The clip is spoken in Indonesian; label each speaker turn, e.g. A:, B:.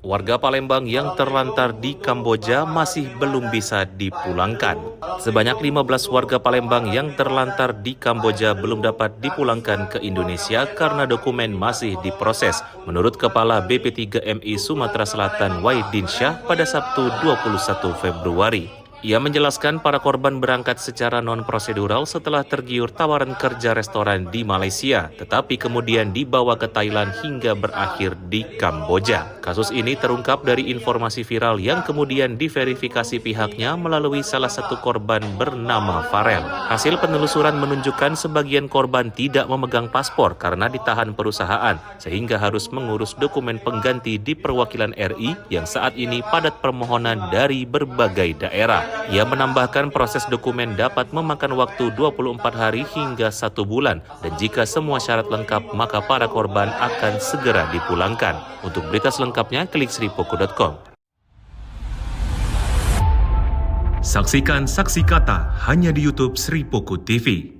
A: Warga Palembang yang terlantar di Kamboja masih belum bisa dipulangkan. Sebanyak 15 warga Palembang yang terlantar di Kamboja belum dapat dipulangkan ke Indonesia karena dokumen masih diproses, menurut Kepala BP3MI Sumatera Selatan Wahidin Syah pada Sabtu 21 Februari. Ia menjelaskan para korban berangkat secara non-prosedural setelah tergiur tawaran kerja restoran di Malaysia, tetapi kemudian dibawa ke Thailand hingga berakhir di Kamboja. Kasus ini terungkap dari informasi viral yang kemudian diverifikasi pihaknya melalui salah satu korban bernama Farel. Hasil penelusuran menunjukkan sebagian korban tidak memegang paspor karena ditahan perusahaan, sehingga harus mengurus dokumen pengganti di perwakilan RI yang saat ini padat permohonan dari berbagai daerah. Ia menambahkan proses dokumen dapat memakan waktu 24 hari hingga 1 bulan dan jika semua syarat lengkap maka para korban akan segera dipulangkan. Untuk berita selengkapnya klik sripoku.com. Saksikan Saksi Kata hanya di YouTube Sri Poku TV.